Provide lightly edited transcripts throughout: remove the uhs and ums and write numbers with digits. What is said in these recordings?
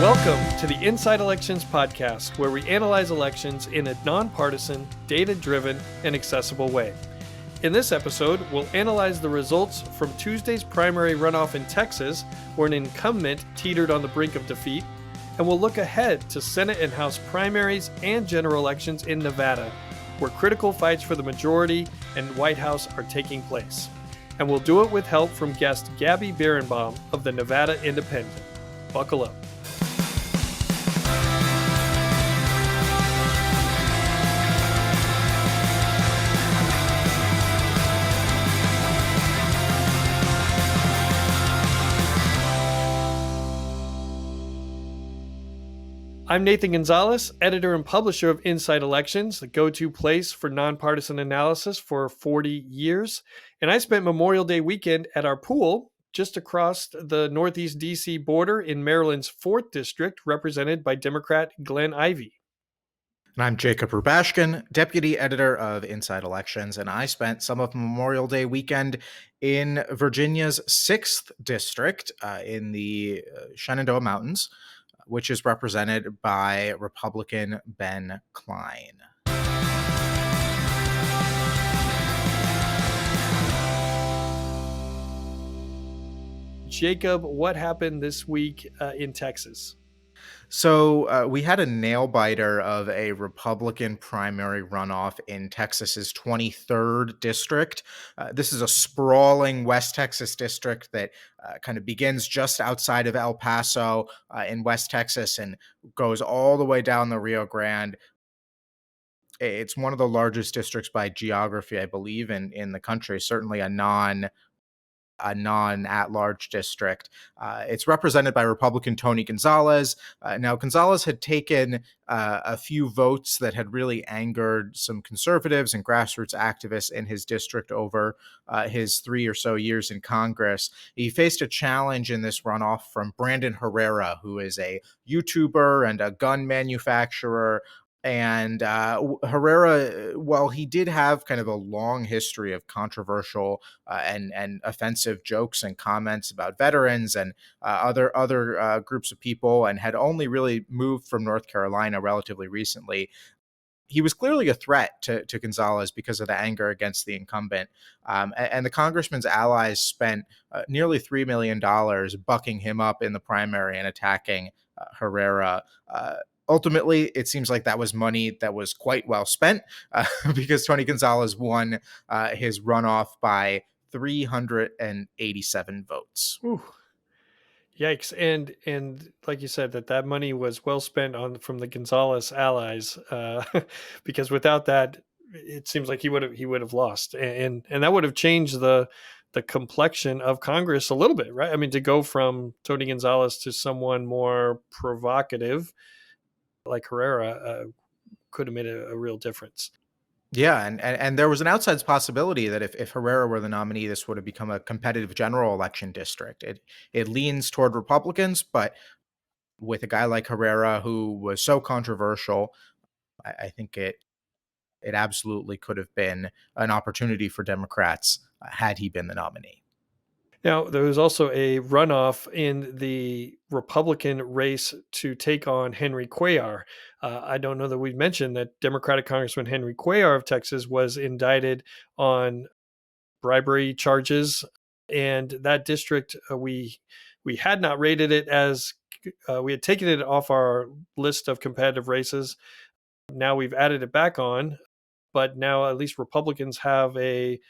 Welcome to the Inside Elections podcast, where we analyze elections in a nonpartisan, data-driven, and accessible way. In this episode, we'll analyze the results from Tuesday's primary runoff in Texas, where an incumbent teetered on the brink of defeat, and we'll look ahead to Senate and House primaries and general elections in Nevada, where critical fights for the majority and White House are taking place. And we'll do it with help from guest Gabby Birenbaum of the Nevada Independent. Buckle up. I'm Nathan Gonzales, editor and publisher of Inside Elections, the go-to place for nonpartisan analysis for 40 years. And I spent Memorial Day weekend at our pool just across the Northeast DC border in Maryland's 4th District, represented by Democrat Glenn Ivey. And I'm Jacob Rubashkin, deputy editor of Inside Elections, and I spent some of Memorial Day weekend in Virginia's 6th District in the Shenandoah Mountains, which is represented by Republican Ben Cline. Jacob, what happened this week in Texas? So we had a nail-biter of a Republican primary runoff in Texas's 23rd district. This is a sprawling West Texas district that kind of begins just outside of El Paso in West Texas and goes all the way down the Rio Grande. It's one of the largest districts by geography, I believe, in the country, certainly a non-at-large district. It's represented by Republican Tony Gonzales. Now, Gonzales had taken a few votes that had really angered some conservatives and grassroots activists in his district over his 3 or so years in Congress. He faced a challenge in this runoff from Brandon Herrera, who is a YouTuber and a gun manufacturer. And Herrera, while he did have kind of a long history of controversial and offensive jokes and comments about veterans and other groups of people, and had only really moved from North Carolina relatively recently, he was clearly a threat to Gonzales because of the anger against the incumbent. And the congressman's allies spent nearly $3 million bucking him up in the primary and attacking Herrera. Ultimately, it seems like that was money that was quite well spent because Tony Gonzales won his runoff by 387 votes. Ooh. Yikes. And like you said, that money was well spent from the Gonzales allies, because without that, it seems like he would have lost. And that would have changed the complexion of Congress a little bit, right? I mean, to go from Tony Gonzales to someone more provocative like Herrera could have made a real difference. Yeah, and there was an outside possibility that if Herrera were the nominee, this would have become a competitive general election district. It leans toward Republicans, but with a guy like Herrera who was so controversial, I think it absolutely could have been an opportunity for Democrats had he been the nominee. Now, there was also a runoff in the Republican race to take on Henry Cuellar. I don't know that we've mentioned that Democratic Congressman Henry Cuellar of Texas was indicted on bribery charges. And that district, we had not rated it as, we had taken it off our list of competitive races. Now we've added it back on, but now at least Republicans have a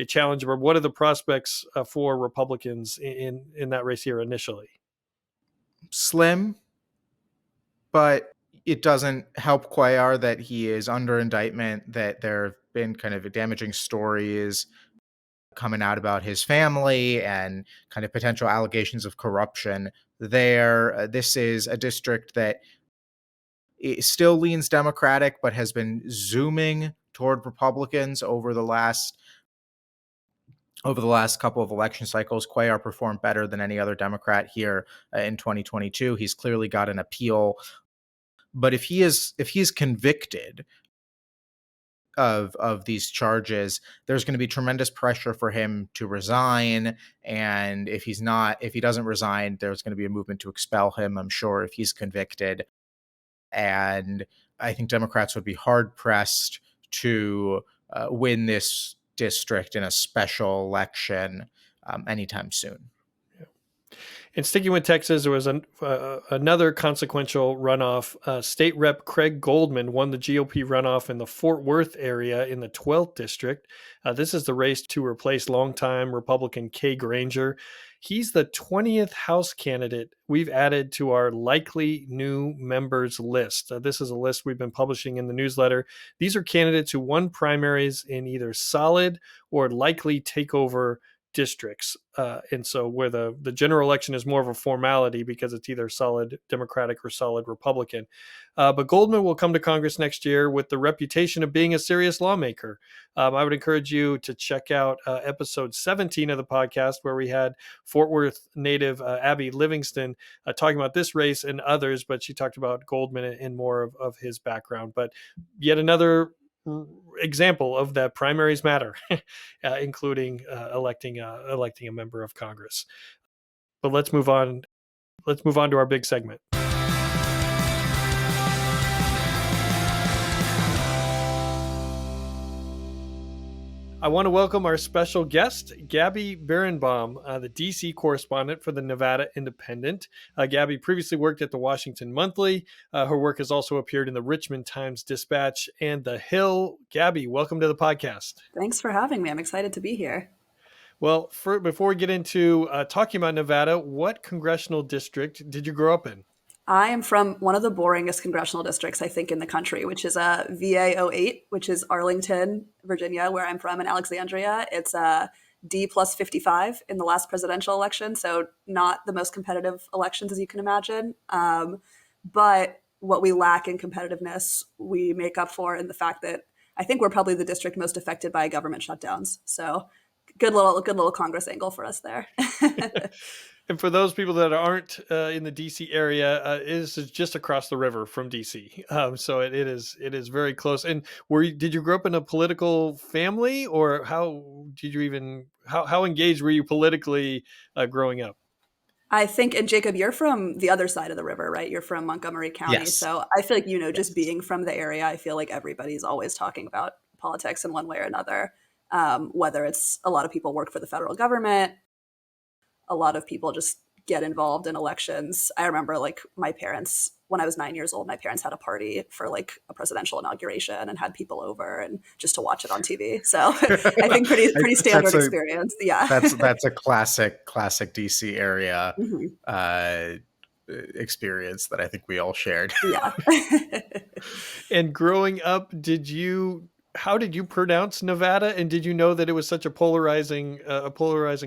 challenge. Or what are the prospects for Republicans in that race here initially? Slim, but it doesn't help Cuellar that he is under indictment, that there have been kind of damaging stories coming out about his family and kind of potential allegations of corruption there. This is a district that it still leans Democratic, but has been zooming toward Republicans over the last couple of election cycles. Cuellar performed better than any other Democrat here in 2022. He's clearly got an appeal. But if he's convicted, of these charges, there's going to be tremendous pressure for him to resign. And if he doesn't resign, there's going to be a movement to expel him, I'm sure, if he's convicted. And I think Democrats would be hard pressed to win this district in a special election anytime soon. And sticking with Texas, there was another consequential runoff. State Rep Craig Goldman won the GOP runoff in the Fort Worth area in the 12th district. This is the race to replace longtime Republican Kay Granger. He's the 20th House candidate we've added to our likely new members list. This is a list we've been publishing in the newsletter. These are candidates who won primaries in either solid or likely takeover districts. And so where the general election is more of a formality because it's either solid Democratic or solid Republican. But Goldman will come to Congress next year with the reputation of being a serious lawmaker. I would encourage you to check out episode 17 of the podcast, where we had Fort Worth native Abby Livingston talking about this race and others, but she talked about Goldman and more of his background. But yet another example of that primaries matter, including electing a member of Congress. But let's move on. Let's move on to our big segment. I want to welcome our special guest, Gabby Birenbaum, the DC correspondent for the Nevada Independent. Gabby previously worked at the Washington Monthly. Her work has also appeared in the Richmond Times-Dispatch and The Hill. Gabby, welcome to the podcast. Thanks for having me. I'm excited to be here. Well, before we get into talking about Nevada, what congressional district did you grow up in? I am from one of the boringest congressional districts, I think, in the country, which is VA08, which is Arlington, Virginia, where I'm from, in Alexandria. It's D+55 in the last presidential election, so not the most competitive elections, as you can imagine. But what we lack in competitiveness, we make up for in the fact that I think we're probably the district most affected by government shutdowns. So good little Congress angle for us there. And for those people that aren't in the DC area, it is just across the river from DC, so it is very close. And did you grow up in a political family, or how did you even how engaged were you politically growing up? I think, and Jacob, you're from the other side of the river, right? You're from Montgomery County, Yes. so I feel like Yes. just being from the area, I feel like everybody's always talking about politics in one way or another. Whether it's a lot of people work for the federal government. A lot of people just get involved in elections. I remember my parents, when I was 9 years old, my parents had a party for a presidential inauguration and had people over and just to watch it on TV. So I think pretty standard experience. Yeah. That's a classic DC area experience that I think we all shared. Yeah. And growing up, how did you pronounce Nevada? And did you know that it was such a polarizing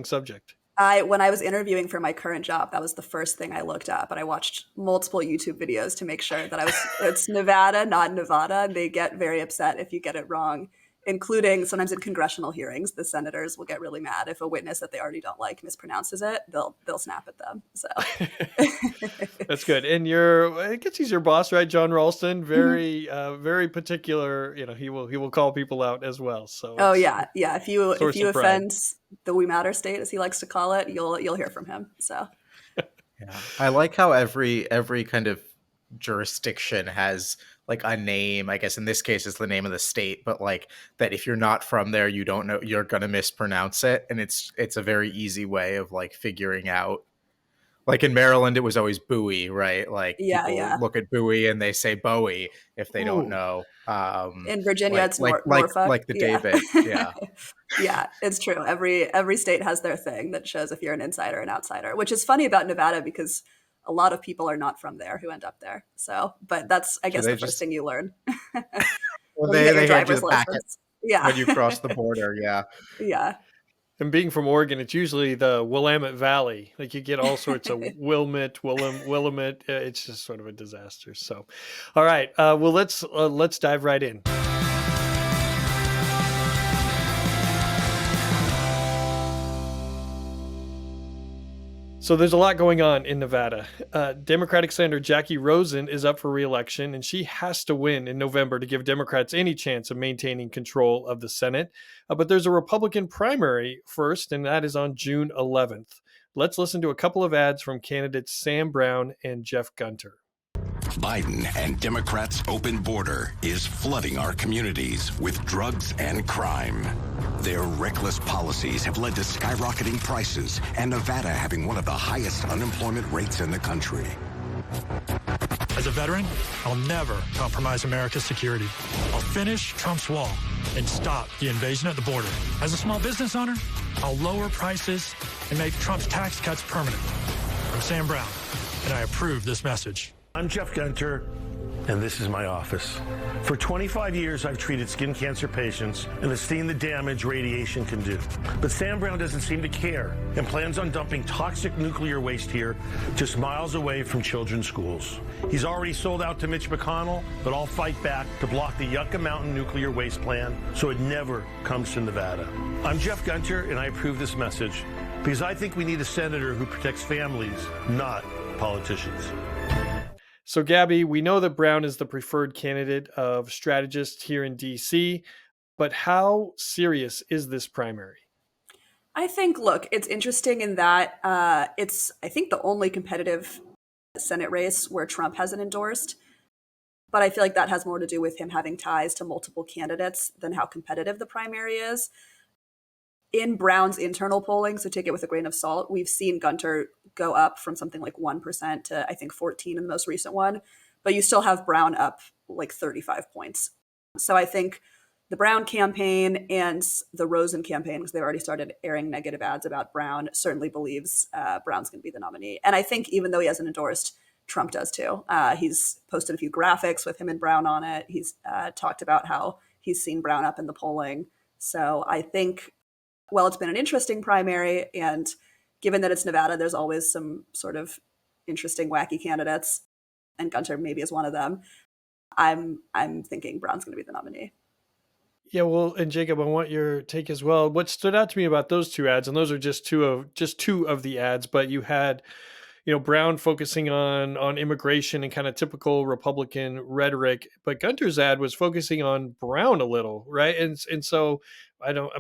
subject? When I was interviewing for my current job, that was the first thing I looked up, and I watched multiple YouTube videos to make sure that it's Nevada, not Nevada. And they get very upset if you get it wrong, including sometimes in congressional hearings. The senators will get really mad if a witness that they already don't like mispronounces it. They'll snap at them. So that's good. And I guess he's your boss, right? John Ralston, very particular. He will call people out as well. So yeah. If you offend the We Matter state, as he likes to call it, you'll hear from him. So yeah, I like how every kind of jurisdiction has a name. I guess in this case it's the name of the state, but that if you're not from there, you don't know, you're gonna mispronounce it, and it's a very easy way of figuring out. In Maryland, it was always Bowie, right? People look at Bowie and they say Bowie if they don't know. In Virginia, it's Norfolk. The David. Yeah. Yeah, it's true. Every state has their thing that shows if you're an insider or an outsider, which is funny about Nevada because a lot of people are not from there who end up there. So, but that's, I guess, the first thing you learn. Well, they hand you the packet when you cross the border. Yeah. Yeah. And being from Oregon, it's usually the Willamette Valley. You get all sorts of Willamette. It's just sort of a disaster. So, all right. Well, let's dive right in. So there's a lot going on in Nevada. Democratic Senator Jackie Rosen is up for re-election, and she has to win in November to give Democrats any chance of maintaining control of the Senate. But there's a Republican primary first, and that is on June 11th. Let's listen to a couple of ads from candidates Sam Brown and Jeff Gunter. Biden and Democrats' open border is flooding our communities with drugs and crime. Their reckless policies have led to skyrocketing prices and Nevada having one of the highest unemployment rates in the country. As a veteran, I'll never compromise America's security. I'll finish Trump's wall and stop the invasion at the border. As a small business owner, I'll lower prices and make Trump's tax cuts permanent. I'm Sam Brown, and I approve this message. I'm Jeff Gunter, and this is my office. For 25 years, I've treated skin cancer patients and have seen the damage radiation can do. But Sam Brown doesn't seem to care and plans on dumping toxic nuclear waste here just miles away from children's schools. He's already sold out to Mitch McConnell, but I'll fight back to block the Yucca Mountain nuclear waste plan so it never comes to Nevada. I'm Jeff Gunter, and I approve this message because I think we need a senator who protects families, not politicians. So, Gabby, we know that Brown is the preferred candidate of strategists here in D.C., but how serious is this primary? I think, look, it's interesting in that it's, I think, the only competitive Senate race where Trump hasn't endorsed. But I feel like that has more to do with him having ties to multiple candidates than how competitive the primary is. In Brown's internal polling, so take it with a grain of salt, we've seen Gunter go up from something like 1% to, I think, 14 in the most recent one. But you still have Brown up like 35 points. So I think the Brown campaign and the Rosen campaign, because they've already started airing negative ads about Brown, certainly believes Brown's going to be the nominee. And I think even though he hasn't endorsed, Trump does too. He's posted a few graphics with him and Brown on it. He's talked about how he's seen Brown up in the polling. So I think, well, it's been an interesting primary, and given that it's Nevada, there's always some sort of interesting, wacky candidates, and Gunter maybe is one of them. I'm thinking Brown's going to be the nominee. Yeah, well, and Jacob, I want your take as well. What stood out to me about those two ads, and those are just two of the ads, but you had, Brown focusing on immigration and kind of typical Republican rhetoric, but Gunter's ad was focusing on Brown a little, right? And so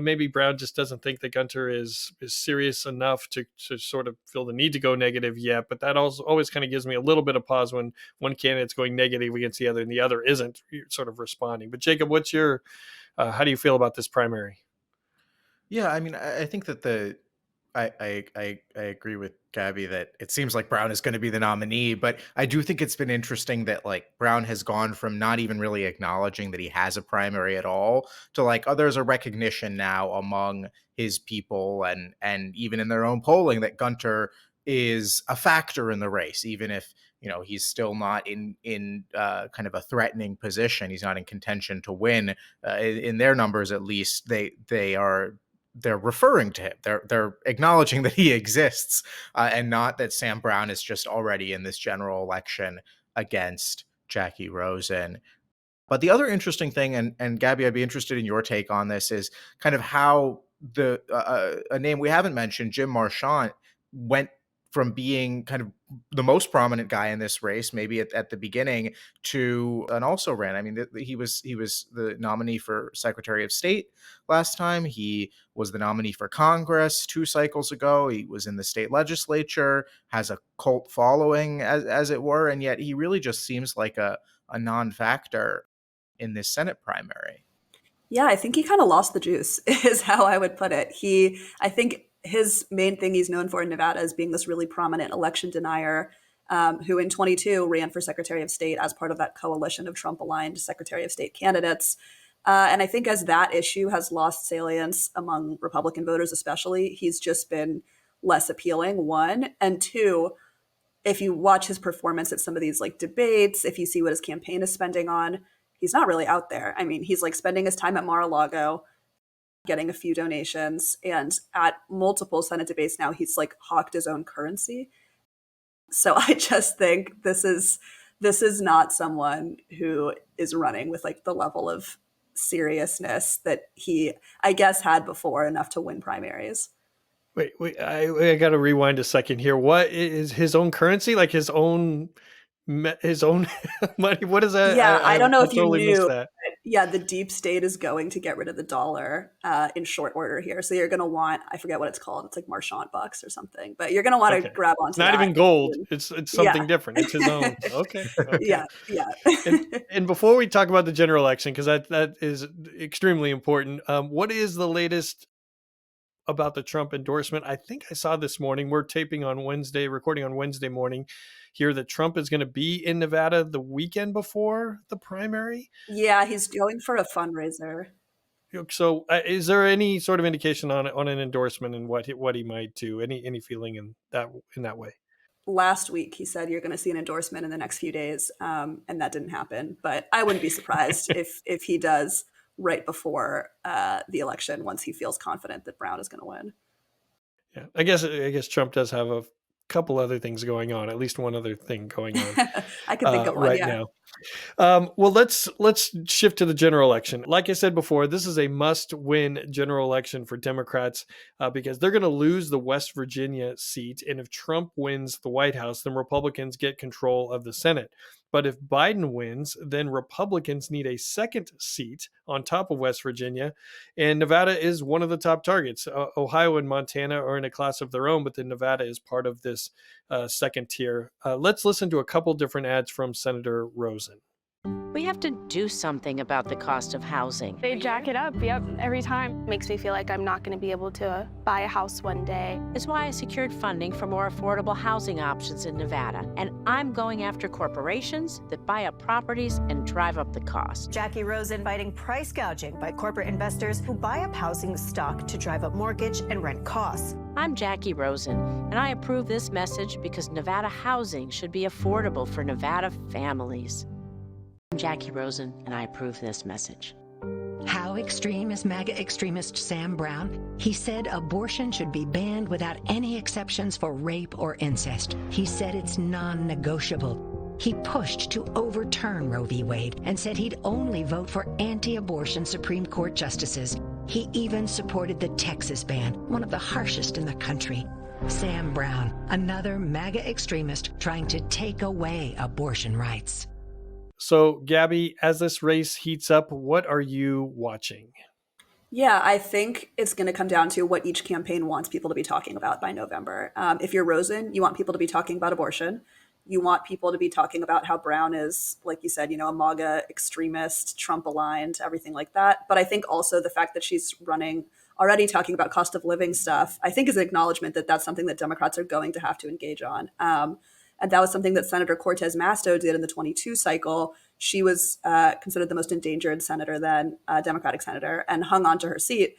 maybe Brown just doesn't think that Gunter is serious enough to sort of feel the need to go negative yet. But that also always kind of gives me a little bit of pause when one candidate's going negative against the other and the other isn't sort of responding. But Jacob, what's your how do you feel about this primary? Yeah, I mean, I think that I agree with Gabby that it seems like Brown is going to be the nominee, but I do think it's been interesting that like Brown has gone from not even really acknowledging that he has a primary at all to like, oh, there's a recognition now among his people and even in their own polling that Gunter is a factor in the race, even if he's still not in kind of a threatening position. He's not in contention to win. In their numbers, at least, they're referring to him. They're acknowledging that he exists, and not that Sam Brown is just already in this general election against Jackie Rosen. But the other interesting thing, and Gabby, I'd be interested in your take on this, is kind of how a name we haven't mentioned, Jim Marchant, went from being kind of the most prominent guy in this race, maybe at the beginning, to and also ran. I mean, he was the nominee for Secretary of State last time. He was the nominee for Congress 2 cycles ago. He was in the state legislature, has a cult following, as it were, and yet he really just seems like a non-factor in this Senate primary. Yeah, I think he kind of lost the juice, is how I would put it. I think his main thing he's known for in Nevada is being this really prominent election denier who in 22 ran for Secretary of State as part of that coalition of Trump-aligned Secretary of State candidates. And I think as that issue has lost salience among Republican voters especially, he's just been less appealing, one. And two, if you watch his performance at some of these like debates, if you see what his campaign is spending on, he's not really out there. I mean, he's like spending his time at Mar-a-Lago, getting a few donations, and at multiple Senate debates now, he's like hawked his own currency. So I just think this is not someone who is running with like the level of seriousness that he, I guess, had before enough to win primaries. Wait, I got to rewind a second here. What is his own currency? Like his own money? What is that? Yeah, I don't know I if you totally missed knew. that. Yeah, the deep state is going to get rid of the dollar in short order here. So you're going to want, I forget what it's called. It's like Marchand bucks or something. But you're going to want to Okay. grab It's onto not that. even gold. Soon. It's Yeah. something different. It's his own. Okay. Okay. Yeah. Yeah. And and before we talk about the general election, because that is extremely important, what is the latest about the Trump endorsement? I think I saw this morning. We're taping on Wednesday, recording on Wednesday morning here, that Trump is going to be in Nevada the weekend before the primary. Yeah, he's going for a fundraiser. So, is there any sort of indication on an endorsement and what he might do? Any feeling in that way? Last week, he said you're going to see an endorsement in the next few days, and that didn't happen. But I wouldn't be surprised if he does right before the election once he feels confident that Brown is going to win. Yeah, I guess Trump does have a couple other things going on. At least one other thing going on I can think of one. right Yeah. now. Well, let's shift to the general election. Like I said before, this is a must-win general election for Democrats because they're going to lose the West Virginia seat, and if Trump wins the White House, then Republicans get control of the Senate. But if Biden wins, then Republicans need a second seat on top of West Virginia, and Nevada is one of the top targets. Ohio and Montana are in a class of their own, but then Nevada is part of this second tier. Let's listen to a couple different ads from Senator Rosen. We have to do something about the cost of housing. They jack it up, yep, every time. Makes me feel like I'm not going to be able to buy a house one day. It's why I secured funding for more affordable housing options in Nevada. And I'm going after corporations that buy up properties and drive up the cost. Jackie Rosen fighting price gouging by corporate investors who buy up housing stock to drive up mortgage and rent costs. I'm Jackie Rosen, and I approve this message because Nevada housing should be affordable for Nevada families. I'm Jackie Rosen, and I approve this message. How extreme is MAGA extremist Sam Brown? He said abortion should be banned without any exceptions for rape or incest. He said it's non-negotiable. He pushed to overturn Roe v. Wade and said he'd only vote for anti-abortion Supreme Court justices. He even supported the Texas ban, one of the harshest in the country. Sam Brown, another MAGA extremist trying to take away abortion rights. So, Gabby, as this race heats up, what are you watching? Yeah, I think it's going to come down to what each campaign wants people to be talking about by November. If you're Rosen, you want people to be talking about abortion. You want people to be talking about how Brown is, like you said, a MAGA extremist, Trump aligned, everything like that. But I think also the fact that she's running already talking about cost of living stuff, I think is an acknowledgement that that's something that Democrats are going to have to engage on. And that was something that Senator Cortez Masto did in the 22 cycle. She was considered the most endangered senator then, Democratic senator, and hung on to her seat.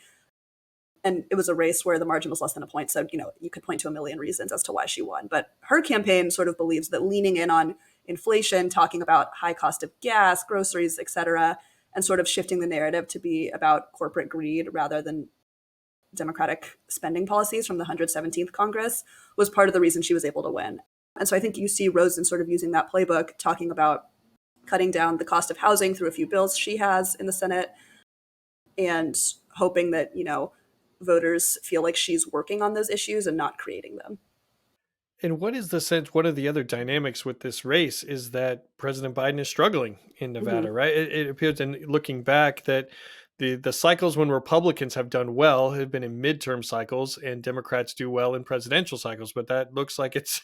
And it was a race where the margin was less than a point. So, you could point to a million reasons as to why she won. But her campaign sort of believes that leaning in on inflation, talking about high cost of gas, groceries, et cetera, and sort of shifting the narrative to be about corporate greed rather than Democratic spending policies from the 117th Congress was part of the reason she was able to win. And so I think you see Rosen sort of using that playbook, talking about cutting down the cost of housing through a few bills she has in the Senate and hoping that, voters feel like she's working on those issues and not creating them. And what is the sense? One of the other dynamics with this race is that President Biden is struggling in Nevada, right? It appears, in looking back, that the cycles when Republicans have done well have been in midterm cycles, and Democrats do well in presidential cycles. But that looks like it's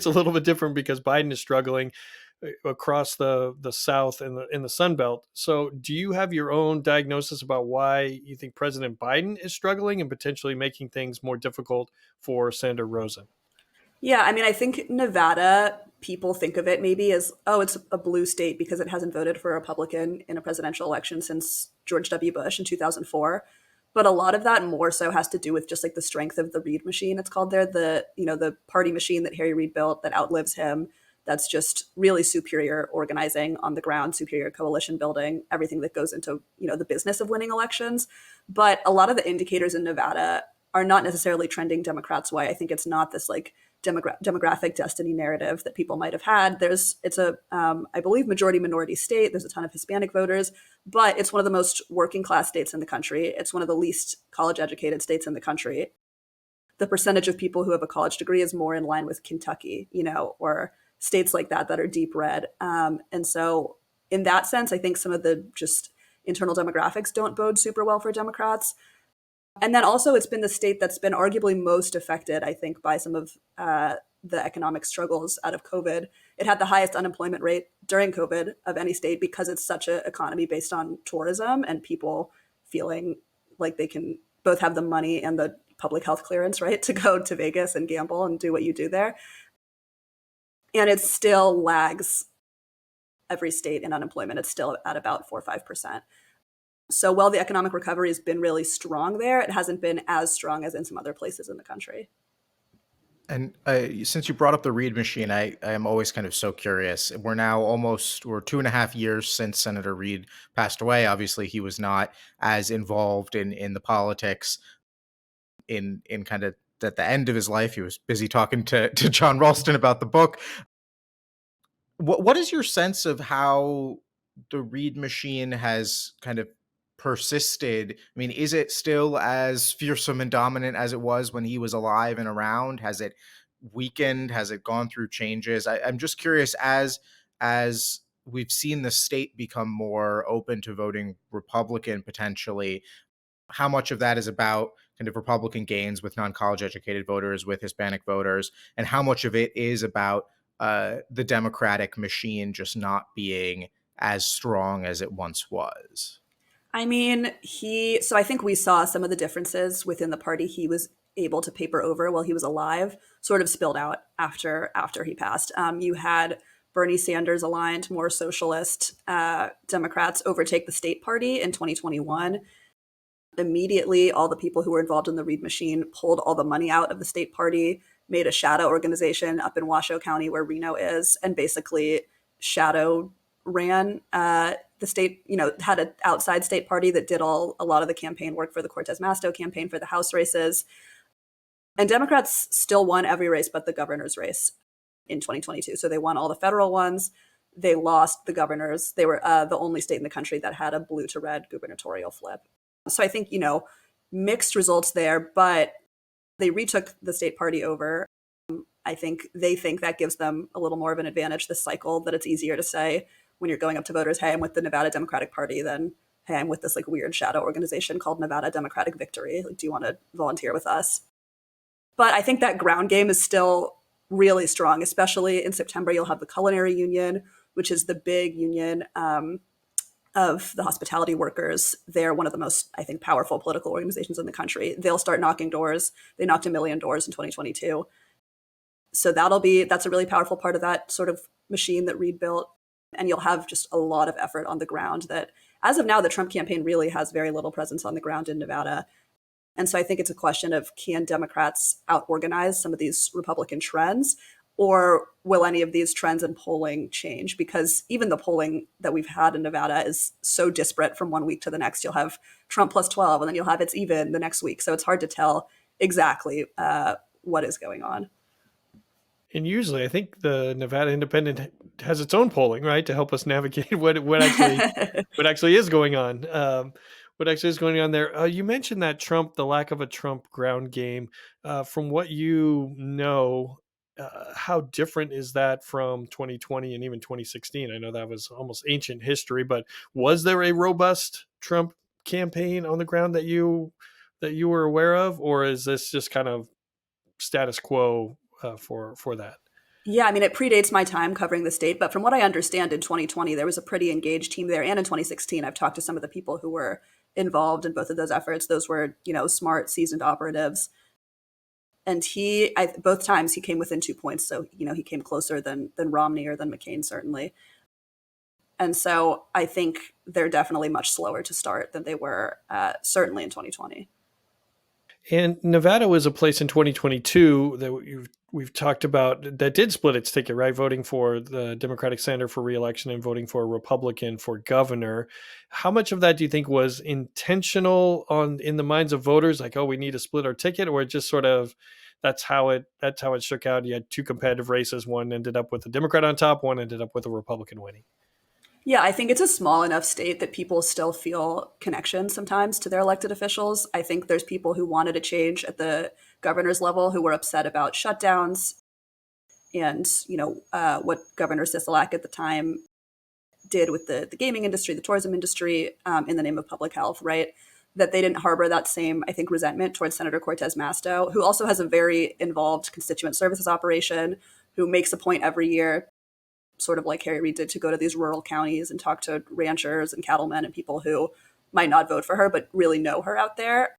a little bit different because Biden is struggling across the South and in the Sun Belt. So, do you have your own diagnosis about why you think President Biden is struggling and potentially making things more difficult for Senator Rosen? Yeah, I mean, I think Nevada, people think of it maybe as, oh, it's a blue state because it hasn't voted for a Republican in a presidential election since George W. Bush in 2004. But a lot of that more so has to do with just like the strength of the Reid machine, it's called there, the party machine that Harry Reid built that outlives him. That's just really superior organizing on the ground, superior coalition building, everything that goes into, the business of winning elections. But a lot of the indicators in Nevada are not necessarily trending Democrats' way. I think it's not this like demographic destiny narrative that people might have had. It's a, I believe, majority minority state. There's a ton of Hispanic voters, but it's one of the most working class states in the country. It's one of the least college educated states in the country. the percentage of people who have a college degree is more in line with Kentucky, or states like that that are deep red. And so in that sense, I think some of the just internal demographics don't bode super well for Democrats. And then also it's been the state that's been arguably most affected, I think, by some of the economic struggles out of COVID. It had the highest unemployment rate during COVID of any state because it's such an economy based on tourism and people feeling like they can both have the money and the public health clearance, right, to go to Vegas and gamble and do what you do there. And it still lags every state in unemployment. It's still at about 4 or 5%. So while the economic recovery has been really strong there, it hasn't been as strong as in some other places in the country. And since you brought up the Reid machine, I am always kind of so curious. We're 2.5 years since Senator Reid passed away. Obviously, he was not as involved in the politics in kind of at the end of his life. He was busy talking to John Ralston about the book. What is your sense of how the Reid machine has kind of persisted? I mean, is it still as fearsome and dominant as it was when he was alive and around? Has it weakened? Has it gone through changes? I'm just curious, as we've seen the state become more open to voting Republican potentially, how much of that is about kind of Republican gains with non-college educated voters, with Hispanic voters, and how much of it is about the Democratic machine just not being as strong as it once was? I mean, so I think we saw some of the differences within the party he was able to paper over while he was alive sort of spilled out after he passed. You had Bernie Sanders aligned, more socialist Democrats overtake the state party in 2021. Immediately, all the people who were involved in the Reid machine pulled all the money out of the state party, made a shadow organization up in Washoe County where Reno is, and basically shadow ran the state, had an outside state party that did a lot of the campaign work for the Cortez Masto campaign for the House races. And Democrats still won every race but the governor's race in 2022. So they won all the federal ones. They lost the governors. They were the only state in the country that had a blue to red gubernatorial flip. So I think, mixed results there, but they retook the state party over. I think they think that gives them a little more of an advantage this cycle, that it's easier to say when you're going up to voters, hey, I'm with the Nevada Democratic Party, than, hey, I'm with this like weird shadow organization called Nevada Democratic Victory. Like, do you want to volunteer with us? But I think that ground game is still really strong, especially in September. You'll have the Culinary Union, which is the big union of the hospitality workers. They're one of the most, I think, powerful political organizations in the country. They'll start knocking doors. They knocked 1 million doors in 2022. So that's a really powerful part of that sort of machine that Reid built. And you'll have just a lot of effort on the ground that, as of now, the Trump campaign really has very little presence on the ground in Nevada. And so I think it's a question of, can Democrats out-organize some of these Republican trends, or will any of these trends in polling change? Because even the polling that we've had in Nevada is so disparate from one week to the next. You'll have Trump plus 12, and then you'll have it's even the next week. So it's hard to tell exactly what is going on. And usually, I think the Nevada Independent has its own polling, right, to help us navigate what actually is going on. What actually is going on there? You mentioned that the lack of a Trump ground game. From what you know, how different is that from 2020 and even 2016? I know that was almost ancient history, but was there a robust Trump campaign on the ground that you were aware of, or is this just kind of status quo for that? Yeah, I mean, it predates my time covering the state, but from what I understand, in 2020, there was a pretty engaged team there. And in 2016, I've talked to some of the people who were involved in both of those efforts. Those were, smart, seasoned operatives. And both times he came within 2 points. So, he came closer than Romney or than McCain, certainly. And so I think they're definitely much slower to start than they were certainly in 2020. And Nevada was a place in 2022 that we've talked about that did split its ticket, right? Voting for the Democratic senator for re-election and voting for a Republican for governor. How much of that do you think was intentional in the minds of voters? Like, oh, we need to split our ticket, or just sort of that's how it shook out? You had two competitive races. One ended up with a Democrat on top. One ended up with a Republican winning. Yeah, I think it's a small enough state that people still feel connection sometimes to their elected officials. I think there's people who wanted a change at the governor's level who were upset about shutdowns and what Governor Sisolak at the time did with the gaming industry, the tourism industry, in the name of public health, right? That they didn't harbor that same, I think, resentment towards Senator Cortez Masto, who also has a very involved constituent services operation, who makes a point every year, sort of like Harry Reid did, to go to these rural counties and talk to ranchers and cattlemen and people who might not vote for her, but really know her out there.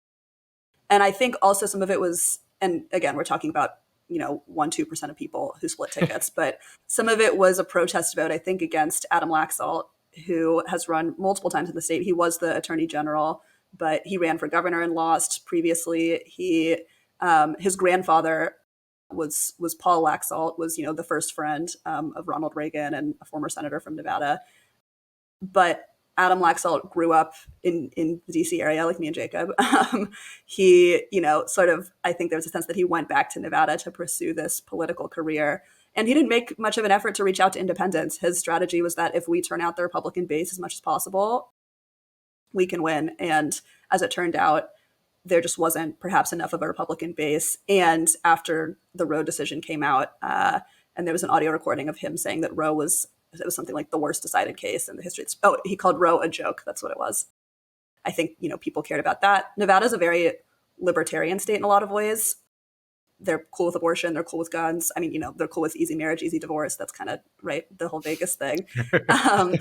And I think also some of it was, and again, we're talking about 1-2% of people who split tickets, but some of it was a protest vote, I think, against Adam Laxalt, who has run multiple times in the state. He was the attorney general, but he ran for governor and lost previously. His grandfather was Paul Laxalt, was the first friend of Ronald Reagan and a former senator from Nevada. But Adam Laxalt grew up in the DC area, like me and Jacob. He, sort of, I think there was a sense that he went back to Nevada to pursue this political career. And he didn't make much of an effort to reach out to independents. His strategy was that if we turn out the Republican base as much as possible, we can win. And as it turned out, there just wasn't perhaps enough of a Republican base. And after the Roe decision came out, and there was an audio recording of him saying that it was something like the worst decided case in the history. He called Roe a joke. That's what it was. I think, people cared about that. Nevada's a very libertarian state in a lot of ways. They're cool with abortion. They're cool with guns. I mean, they're cool with easy marriage, easy divorce. That's kind of, right, the whole Vegas thing.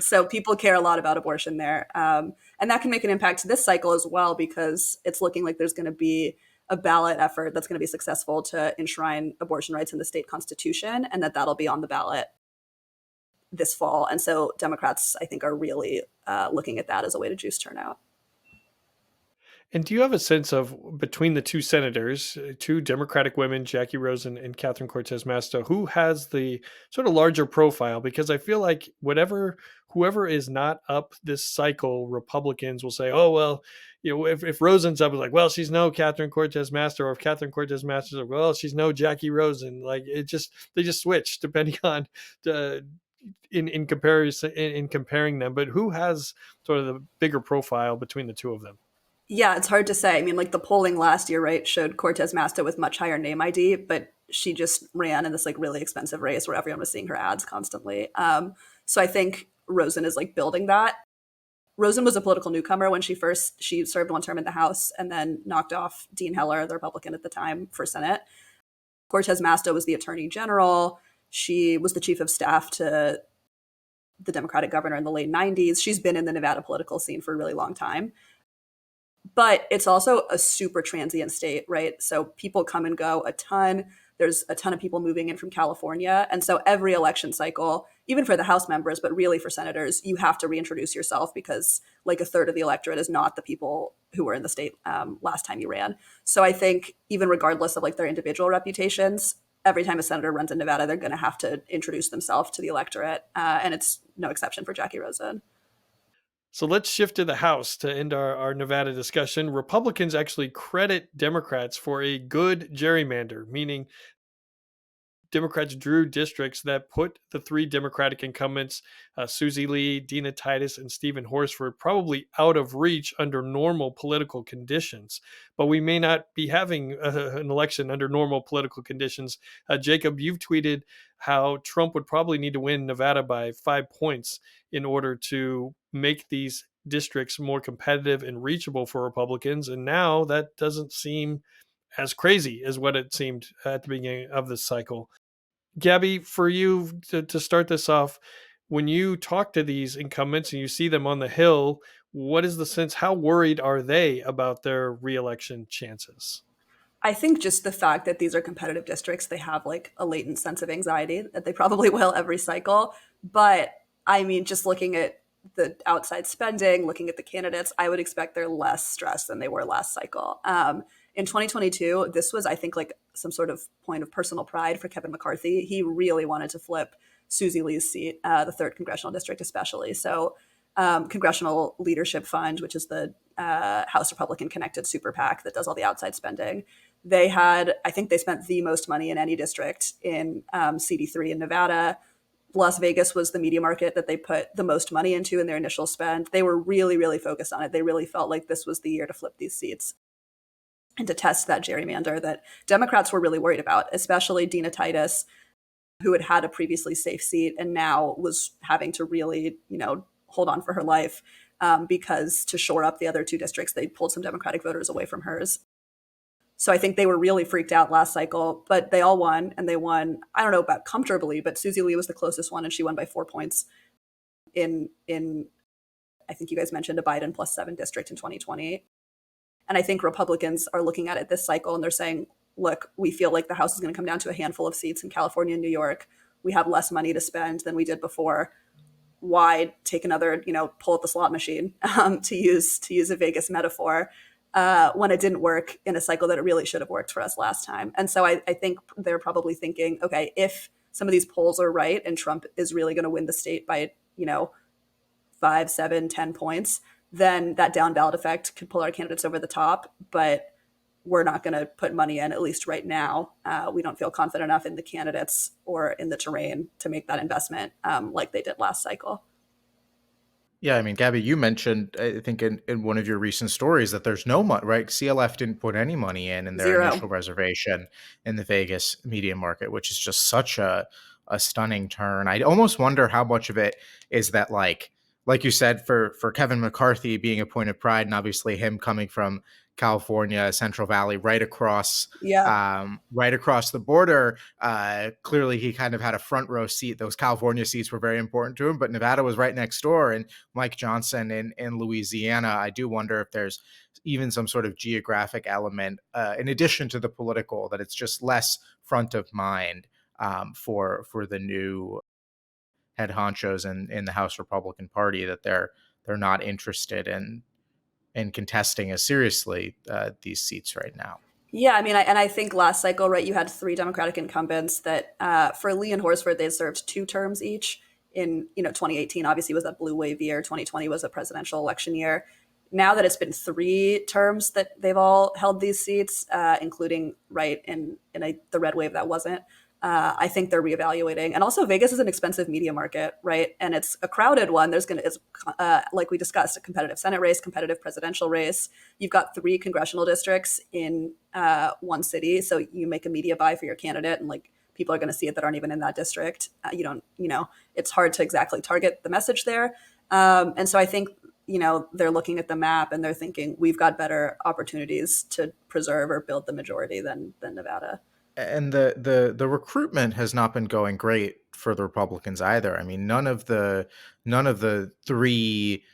So people care a lot about abortion there. And that can make an impact this cycle as well, because it's looking like there's going to be a ballot effort that's going to be successful to enshrine abortion rights in the state constitution, and that'll be on the ballot this fall. And so Democrats, I think, are really looking at that as a way to juice turnout. And do you have a sense of, between the two senators, two Democratic women, Jackie Rosen and Catherine Cortez Masto, who has the sort of larger profile? Because I feel like whoever is not up this cycle, Republicans will say, oh, well, if Rosen's up, it's like, well, she's no Catherine Cortez Masto. Or if Catherine Cortez Masto is like, well, she's no Jackie Rosen. Like, they just switch depending on in comparison, in comparing them. But who has sort of the bigger profile between the two of them? Yeah, it's hard to say. I mean, like the polling last year, right, showed Cortez Masto with much higher name ID, but she just ran in this like really expensive race where everyone was seeing her ads constantly. So I think Rosen is like building that. Rosen was a political newcomer when she served one term in the House and then knocked off Dean Heller, the Republican at the time, for Senate. Cortez Masto was the attorney general. She was the chief of staff to the Democratic governor in the late 90s. She's been in the Nevada political scene for a really long time. But it's also a super transient state, right? So people come and go a ton. There's a ton of people moving in from California. And so every election cycle, even for the House members, but really for senators, you have to reintroduce yourself because like a third of the electorate is not the people who were in the state last time you ran. So I think even regardless of like their individual reputations, every time a senator runs in Nevada, they're going to have to introduce themselves to the electorate. And it's no exception for Jackie Rosen. So let's shift to the House to end our Nevada discussion. Republicans actually credit Democrats for a good gerrymander, meaning Democrats drew districts that put the three Democratic incumbents, Susie Lee, Dina Titus, and Stephen Horsford, probably out of reach under normal political conditions. But we may not be having an election under normal political conditions. Jacob, you've tweeted how Trump would probably need to win Nevada by 5 points in order to make these districts more competitive and reachable for Republicans. And now that doesn't seem as crazy as what it seemed at the beginning of this cycle. Gabby, for you to start this off, when you talk to these incumbents and you see them on the Hill, what is the sense? How worried are they about their reelection chances? I think just the fact that these are competitive districts, they have like a latent sense of anxiety that they probably will every cycle. But I mean, just looking at the outside spending, looking at the candidates, I would expect they're less stressed than they were last cycle. In 2022, this was, I think, like some sort of point of personal pride for Kevin McCarthy. He really wanted to flip Susie Lee's seat, the 3rd congressional district especially. So Congressional Leadership Fund, which is the House Republican connected super PAC that does all the outside spending, I think they spent the most money in any district in CD3 in Nevada, Las Vegas was the media market that they put the most money into in their initial spend. They were really, really focused on it. They really felt like this was the year to flip these seats and to test that gerrymander that Democrats were really worried about, especially Dina Titus, who had had a previously safe seat and now was having to really, hold on for her life because to shore up the other two districts, they pulled some Democratic voters away from hers. So I think they were really freaked out last cycle, but they all won, and they won, I don't know about comfortably, but Susie Lee was the closest one, and she won by 4 points in I think you guys mentioned a Biden +7 district in 2020. And I think Republicans are looking at it this cycle and they're saying, look, we feel like the House is going to come down to a handful of seats in California and New York. We have less money to spend than we did before. Why take another, pull up the slot machine, to use a Vegas metaphor, when it didn't work in a cycle that it really should have worked for us last time. And so I think they're probably thinking, okay, if some of these polls are right and Trump is really going to win the state by, 5, 7, 10 points, then that down ballot effect could pull our candidates over the top. But we're not going to put money in, at least right now. We don't feel confident enough in the candidates or in the terrain to make that investment like they did last cycle. Yeah, I mean, Gabby, you mentioned, I think in one of your recent stories that there's no money, right? CLF didn't put any money in their Zero. initial reservation in the Vegas media market, which is just such a stunning turn. I almost wonder how much of it is that, like you said, for Kevin McCarthy being a point of pride, and obviously him coming from California, Central Valley, right across the border. Clearly, he kind of had a front row seat. Those California seats were very important to him, but Nevada was right next door. And Mike Johnson in Louisiana, I do wonder if there's even some sort of geographic element, in addition to the political, that it's just less front of mind for the new head honchos in the House Republican Party, that they're not interested in contesting as seriously these seats right now. Yeah, I mean, I think last cycle, right, you had 3 Democratic incumbents that for Lee and Horsford, they served 2 terms each. In 2018, obviously, was that blue wave year. 2020 was a presidential election year. Now that it's been 3 terms that they've all held these seats, including right in the red wave that wasn't. I think they're reevaluating. And also Vegas is an expensive media market, right? And it's a crowded one. It's like we discussed, a competitive Senate race, competitive presidential race. You've got 3 congressional districts in one city. So you make a media buy for your candidate and people are going to see it that aren't even in that district. It's hard to exactly target the message there. And so I think, they're looking at the map and they're thinking we've got better opportunities to preserve or build the majority than Nevada. And the recruitment has not been going great for the Republicans either. I mean, none of the 3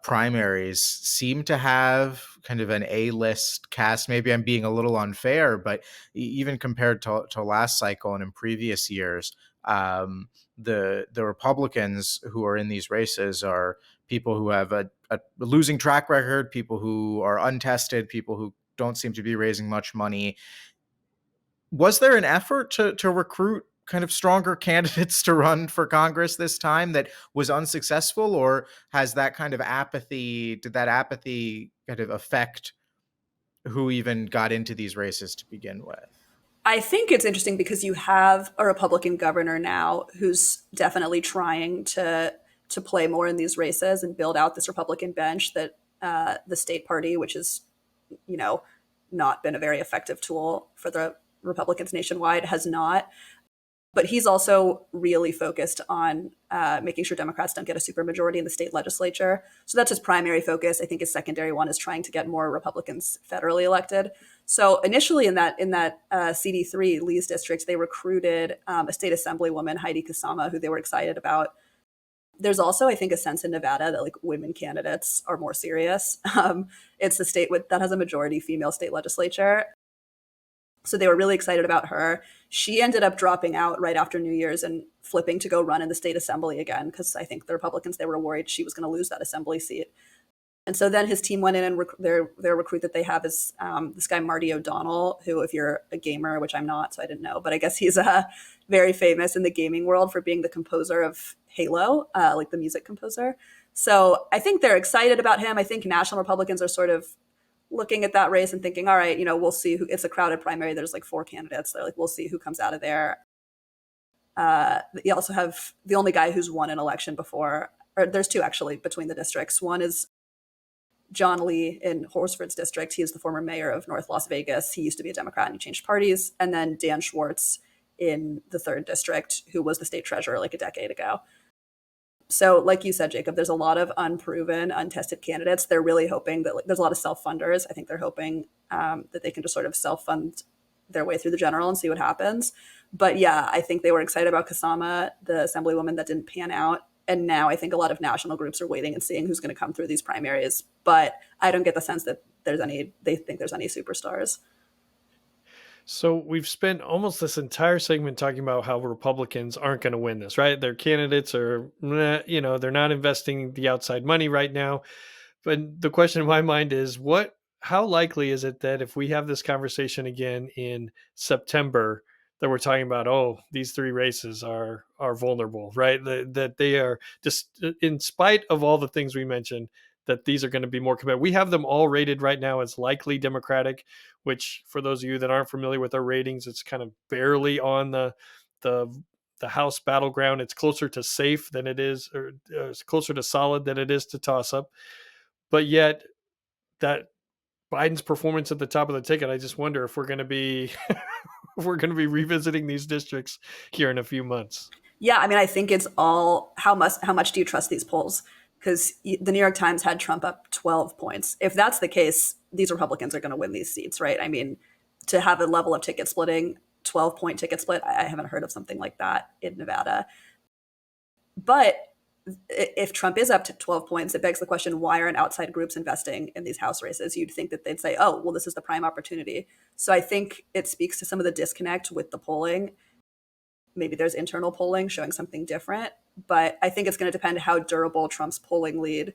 primaries seem to have kind of an A-list cast. Maybe I'm being a little unfair, but even compared to last cycle and in previous years, the Republicans who are in these races are people who have a losing track record, people who are untested, people who don't seem to be raising much money. Was there an effort to recruit kind of stronger candidates to run for Congress this time that was unsuccessful, or has that kind of apathy kind of affect who even got into these races to begin with? I think it's interesting because you have a Republican governor now who's definitely trying to play more in these races and build out this Republican bench that the state party, which is, not been a very effective tool for the Republicans nationwide, has not. But he's also really focused on making sure Democrats don't get a supermajority in the state legislature. So that's his primary focus. I think his secondary one is trying to get more Republicans federally elected. So initially in that CD3 Lee's district, they recruited a state assemblywoman, Heidi Kasama, who they were excited about. There's also, I think, a sense in Nevada that women candidates are more serious. It's the state that has a majority female state legislature. So they were really excited about her. She ended up dropping out right after New Year's and flipping to go run in the state assembly again, because I think the Republicans, they were worried she was going to lose that assembly seat. And so then his team went in and their recruit that they have is this guy, Marty O'Donnell, who, if you're a gamer, which I'm not, so I didn't know, but I guess he's very famous in the gaming world for being the composer of Halo, the music composer. So I think they're excited about him. I think national Republicans are sort of looking at that race and thinking, all right, we'll see who. It's a crowded primary. There's 4 candidates. They're we'll see who comes out of there. You also have the only guy who's won an election before, or there's two actually between the districts. One is John Lee in Horsford's district. He is the former mayor of North Las Vegas. He used to be a Democrat and he changed parties. And then Dan Schwartz in the 3rd district, who was the state treasurer like a decade ago. So like you said, Jacob, there's a lot of unproven, untested candidates. They're really hoping that there's a lot of self-funders. I think they're hoping that they can just sort of self-fund their way through the general and see what happens. But yeah, I think they were excited about Kasama, the assemblywoman that didn't pan out. And now I think a lot of national groups are waiting and seeing who's going to come through these primaries. But I don't get the sense that they think there's any superstars. So we've spent almost this entire segment talking about how Republicans aren't going to win this, right? Their candidates are, they're not investing the outside money right now. But the question in my mind is how likely is it that if we have this conversation again in September, that we're talking about, oh, these 3 races are vulnerable, right? That they are just, in spite of all the things we mentioned, that these are going to be more competitive. We have them all rated right now as likely Democratic, which for those of you that aren't familiar with our ratings, it's kind of barely on the House battleground. It's closer to safe than it is, or it's closer to solid than it is to toss up. But yet that Biden's performance at the top of the ticket, I just wonder if we're going to be revisiting these districts here in a few months. Yeah, I mean, I think it's all how much do you trust these polls? Because the New York Times had Trump up 12 points. If that's the case, these Republicans are going to win these seats, right? I mean, to have a level of ticket splitting, 12-point ticket split, I haven't heard of something like that in Nevada. But if Trump is up to 12 points, it begs the question, why aren't outside groups investing in these House races? You'd think that they'd say, oh, well, this is the prime opportunity. So I think it speaks to some of the disconnect with the polling. Maybe there's internal polling showing something different, but I think it's going to depend how durable Trump's polling lead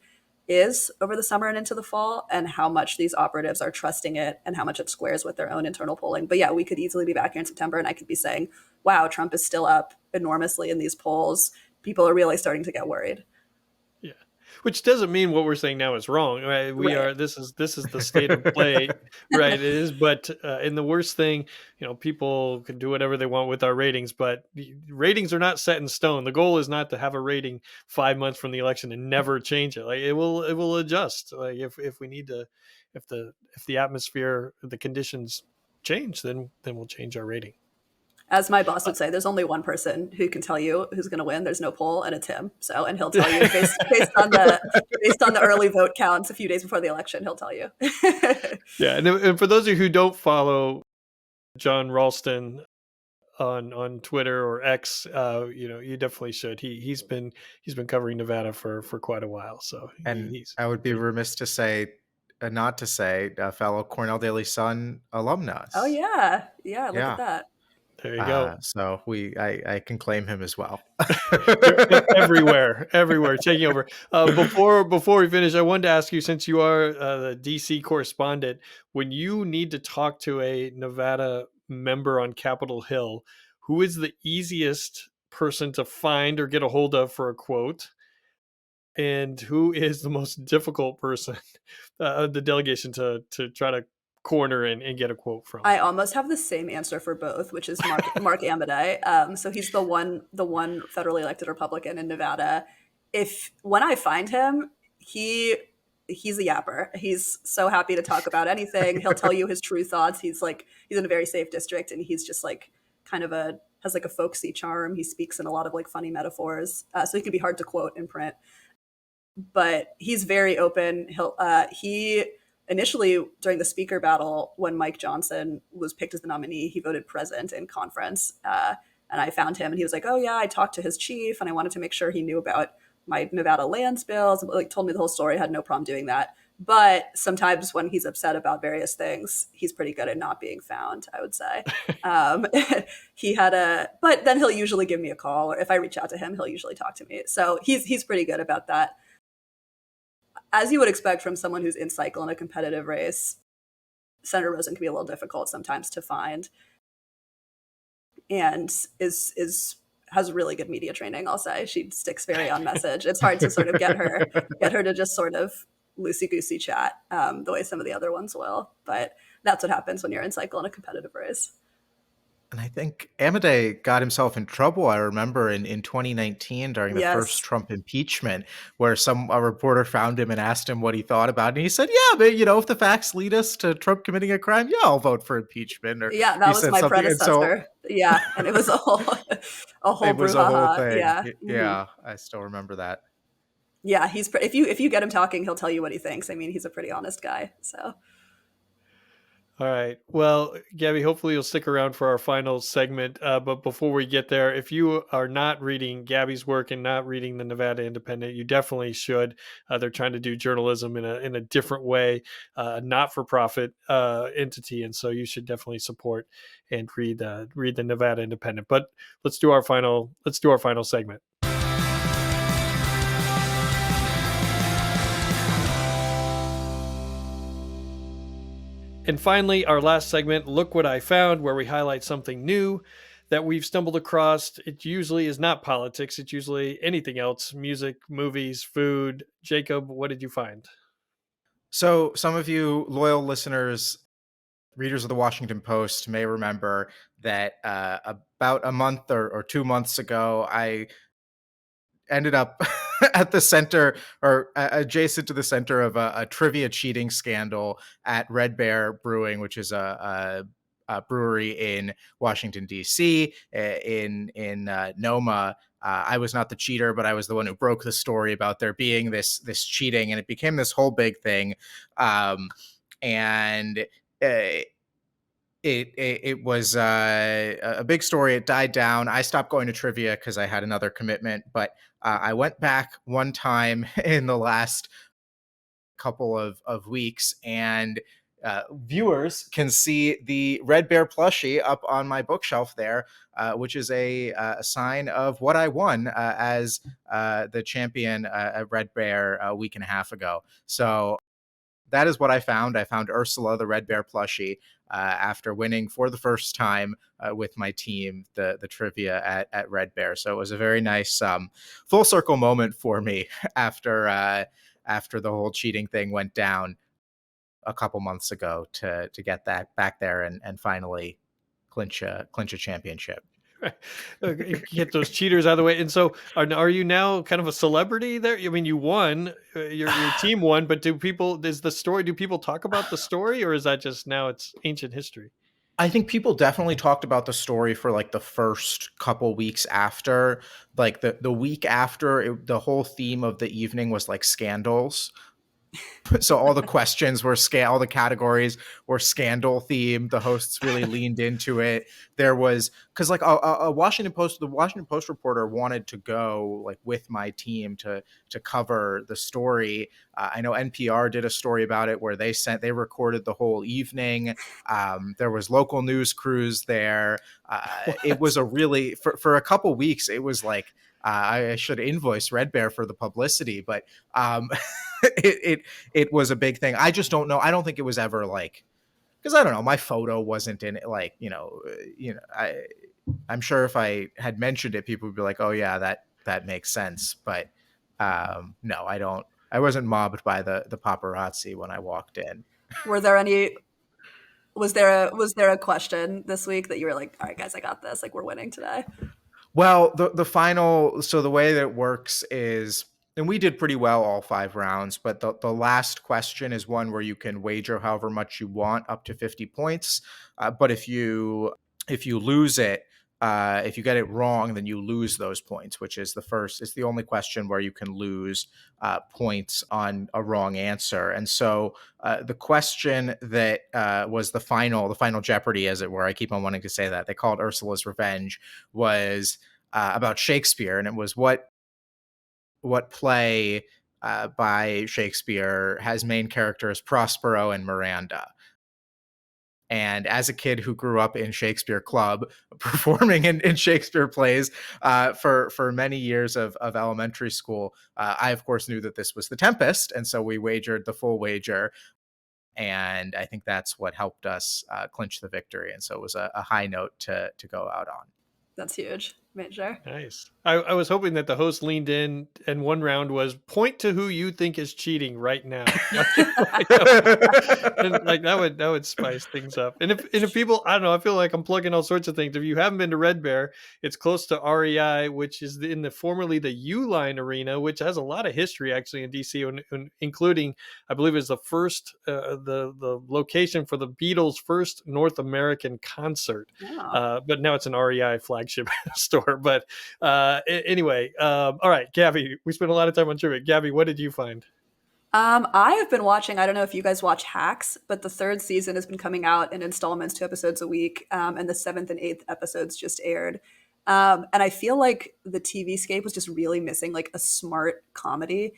is over the summer and into the fall, and how much these operatives are trusting it and how much it squares with their own internal polling. But yeah, we could easily be back here in September and I could be saying, wow, Trump is still up enormously in these polls. People are really starting to get worried. Yeah. Which doesn't mean what we're saying now is wrong, right? This is the state of play, right? It is, but and the worst thing, people can do whatever they want with our ratings, but ratings are not set in stone. The goal is not to have a rating 5 months from the election and never change it. Like it will adjust. Like if we need to, if the atmosphere, the conditions change, then we'll change our rating. As my boss would say, there's only one person who can tell you who's going to win. There's no poll, and it's him. So, and he'll tell you based on the early vote counts a few days before the election. He'll tell you. Yeah, and for those of you who don't follow John Ralston on Twitter or X, you definitely should. He's been covering Nevada for quite a while. So, I would be remiss to say. Not to say a fellow Cornell Daily Sun alumnus. Oh yeah, look at that. There you go. So I can claim him as well. everywhere, taking over. Before we finish, I wanted to ask you, since you are the DC correspondent, when you need to talk to a Nevada member on Capitol Hill, who is the easiest person to find or get a hold of for a quote? And who is the most difficult person, the delegation to try to corner and get a quote from? I almost have the same answer for both, which is Mark Amodei. So he's the one federally elected Republican in Nevada. When I find him, he's a yapper. He's so happy to talk about anything. He'll tell you his true thoughts. He's in a very safe district, and he's just has a folksy charm. He speaks in a lot of funny metaphors. So he can be hard to quote in print, but he's very open. He initially, during the speaker battle, when Mike Johnson was picked as the nominee, he voted present in conference. And I found him, and he was like, oh yeah, I talked to his chief, and I wanted to make sure he knew about my Nevada lands bills, told me the whole story, had no problem doing that. But sometimes when he's upset about various things, he's pretty good at not being found, I would say. But then he'll usually give me a call, or if I reach out to him, he'll usually talk to me. So he's pretty good about that. As you would expect from someone who's in cycle in a competitive race, Senator Rosen can be a little difficult sometimes to find, and has really good media training. I'll say she sticks very on message. It's hard to sort of get her to just sort of loosey-goosey chat the way some of the other ones will. But that's what happens when you're in cycle in a competitive race. And I think Amade got himself in trouble. I remember in 2019 during the first Yes. Trump impeachment, where a reporter found him and asked him what he thought about it. And he said, "Yeah, but if the facts lead us to Trump committing a crime, yeah, I'll vote for impeachment." Or Yeah, he that was said my something, and so predecessor. Yeah, and it was a whole a whole it was a whole brouhaha. thing. Yeah. Mhm. Yeah, I still remember that. Yeah, if you get him talking, he'll tell you what he thinks. I mean, he's a pretty honest guy. So All right. Well, Gabby, hopefully you'll stick around for our final segment. But before we get there, if you are not reading Gabby's work and not reading the Nevada Independent, you definitely should. They're trying to do journalism in a different way, not for profit entity, and so you should definitely support and read the Nevada Independent. But let's do our final segment. And finally, our last segment, Look What I Found, where we highlight something new that we've stumbled across. It usually is not politics. It's usually anything else, music, movies, food. Jacob, what did you find? So some of you loyal listeners, readers of the Washington Post, may remember that about a month or 2 months ago, I ended up at the center or adjacent to the center of a trivia cheating scandal at Red Bear Brewing, which is a brewery in Washington D.C. In Noma. I was not the cheater, but I was the one who broke the story about there being this cheating, and it became this whole big thing. And it was a big story. It died down. I stopped going to trivia because I had another commitment, but I went back one time in the last couple of weeks, and viewers can see the Red Bear plushie up on my bookshelf there, which is a sign of what I won as the champion at Red Bear a week and a half ago. So that is what I found. I found Ursula, the Red Bear plushie, after winning for the first time with my team the trivia at Red Bear. So it was a very nice full circle moment for me after the whole cheating thing went down a couple months ago to get that back there and finally clinch a championship. Get those cheaters out of the way. And so, are you now kind of a celebrity there? I mean, you won, your team won, but do people talk about the story, or is that just now it's ancient history? I think people definitely talked about the story for like the first couple weeks after, like the week after the whole theme of the evening was like scandals. So all the questions were all the categories were scandal themed. The hosts really leaned into it. There was, because like the Washington Post reporter wanted to go like with my team to cover the story. I know NPR did a story about it where they recorded the whole evening. There was local news crews there. It was a really for a couple weeks. It was like I should invoice Red Bear for the publicity, but it was a big thing. I just don't know. I don't think it was ever like, because I don't know, my photo wasn't in it. Like, I'm sure if I had mentioned it, people would be like, oh yeah, that makes sense. But no, I wasn't mobbed by the paparazzi when I walked in. was there a question this week that you were like, all right, guys, I got this. Like, we're winning today? Well, the final, so the way that it works is, and we did pretty well all 5 rounds, but the last question is one where you can wager however much you want, up to 50 points. But if you lose it, if you get it wrong, then you lose those points, which is it's the only question where you can lose points on a wrong answer. And so the question that was the final Jeopardy, as it were, I keep on wanting to say that, they call it Ursula's Revenge, was about Shakespeare. And it was what play by Shakespeare has main characters Prospero and Miranda. And as a kid who grew up in Shakespeare Club, performing in Shakespeare plays for many years of elementary school, I, of course, knew that this was The Tempest. And so we wagered the full wager. And I think that's what helped us clinch the victory. And so it was a high note to go out on. That's huge. Made sure. Nice. I was hoping that the host leaned in and one round was point to who you think is cheating right now. And like that would spice things up. And if people, I don't know, I feel like I'm plugging all sorts of things. If you haven't been to Red Bear, it's close to REI, which is in the formerly the U-Line Arena, which has a lot of history actually in DC, including I believe it's the first the location for the Beatles' first North American concert. Oh. But now it's an REI flagship store. But anyway, all right, Gabby, we spent a lot of time on trivia. Gabby, what did you find? I have been watching, I don't know if you guys watch Hacks, but the third season has been coming out in installments, 2 episodes a week, and the 7th and 8th episodes just aired. And I feel like the TV scape was just really missing like a smart comedy.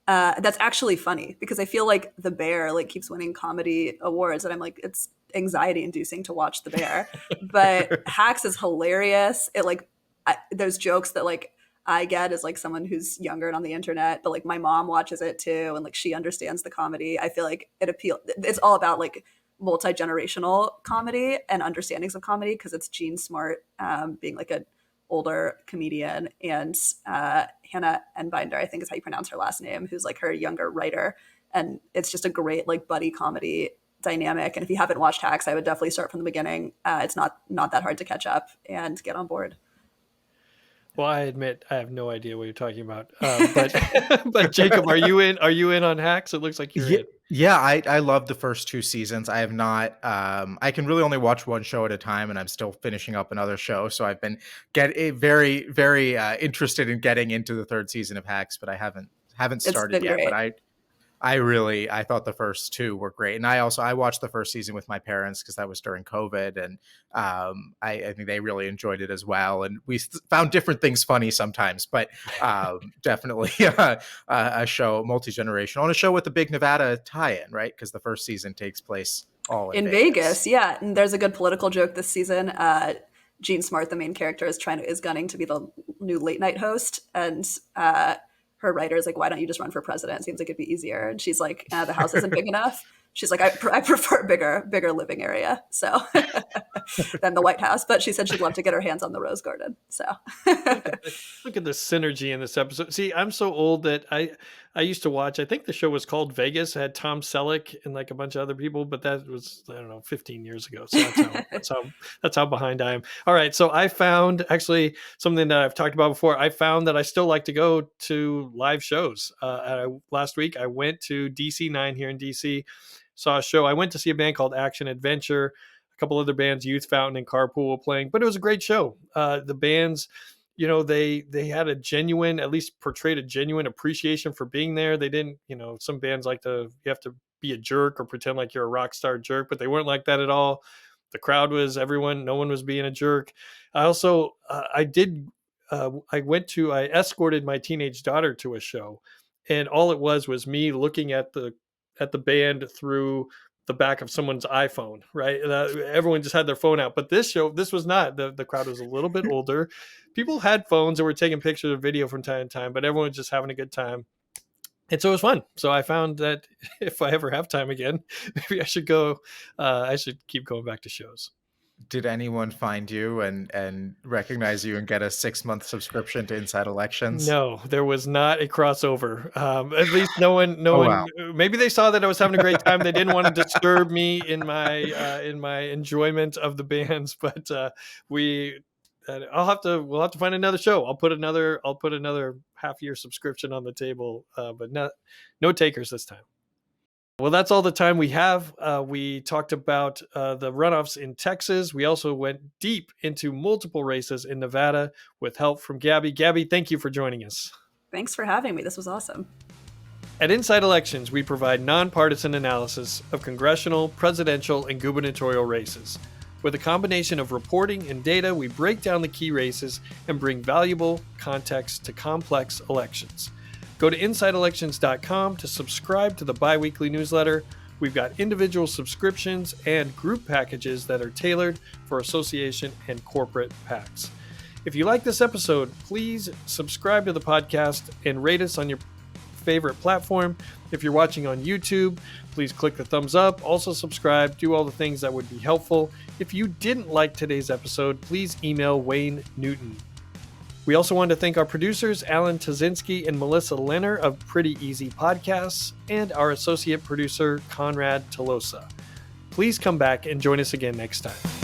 That's actually funny because I feel like The Bear like keeps winning comedy awards, and I'm like, it's anxiety inducing to watch The Bear. But Hacks is hilarious. It like there's jokes that like I get as like someone who's younger and on the internet, but like my mom watches it too, and like she understands the comedy. I feel like it's all about like multi-generational comedy and understandings of comedy because it's Gene Smart being like an older comedian, and Hannah Enbinder, I think is how you pronounce her last name, who's like her younger writer. And it's just a great like buddy comedy dynamic. And if you haven't watched Hacks, I would definitely start from the beginning. It's not that hard to catch up and get on board. Well, I admit I have no idea what you're talking about. But Jacob, are you in? Are you in on Hacks? It looks like you're in. Yeah, I love the first 2 seasons. I have not. I can really only watch one show at a time, and I'm still finishing up another show. So I've been very interested in getting into the 3rd season of Hacks, but I haven't started yet. Great. But I thought the first 2 were great. And I watched the first season with my parents because that was during COVID. And I think they really enjoyed it as well. And we found different things funny sometimes, but definitely a show, multi-generational, and a show with a big Nevada tie-in, right? Because the first season takes place all in Vegas. Yeah. And there's a good political joke this season. Gene Smart, the main character, is gunning to be the new late night host. And her writer is like, why don't you just run for president? Seems like it'd be easier. And she's like, the house isn't big enough. She's like, I prefer bigger living area. So than the White House. But she said she'd love to get her hands on the Rose Garden. So look at the synergy in this episode. See, I'm so old that I used to watch, I think the show was called Vegas. It had Tom Selleck and like a bunch of other people, but that was, I don't know, 15 years ago. So that's how behind I am. All right. So I found actually something that I've talked about before. I found that I still like to go to live shows. Last week I went to DC9 here in DC, saw a show. I went to see a band called Action Adventure. A couple other bands, Youth Fountain and Carpool, were playing, but it was a great show. The bands, they had at least portrayed a genuine appreciation for being there. They didn't, some bands you have to be a jerk or pretend like you're a rock star jerk, but they weren't like that at all. The crowd was no one was being a jerk. I also, I escorted my teenage daughter to a show, and all it was me looking at the band through the back of someone's iPhone, right? Everyone just had their phone out, but this was not. The crowd was a little bit older. People had phones and were taking pictures or video from time to time, but everyone was just having a good time. And so it was fun. So I found that if I ever have time again, maybe I should go. I should keep going back to shows. Did anyone find you and recognize you and get a 6-month subscription to Inside Elections? No, there was not a crossover. At least no one. Wow. Maybe they saw that I was having a great time. They didn't want to disturb me in my enjoyment of the bands. But we'll have to find another show. I'll put another half-year subscription on the table, but no takers this time. Well, that's all the time we have. We talked about the runoffs in Texas. We also went deep into multiple races in Nevada with help from Gabby. Gabby, thank you for joining us. Thanks for having me. This was awesome. At Inside Elections, we provide nonpartisan analysis of congressional, presidential, and gubernatorial races. With a combination of reporting and data, we break down the key races and bring valuable context to complex elections. Go to InsideElections.com to subscribe to the bi-weekly newsletter. We've got individual subscriptions and group packages that are tailored for association and corporate PACs. If you like this episode, please subscribe to the podcast and rate us on your favorite platform. If you're watching on YouTube, please click the thumbs up. Also subscribe, do all the things that would be helpful. If you didn't like today's episode, please email Wayne Newton. We also want to thank our producers, Alan Tazinski and Melissa Lenner of Pretty Easy Podcasts, and our associate producer, Conrad Tolosa. Please come back and join us again next time.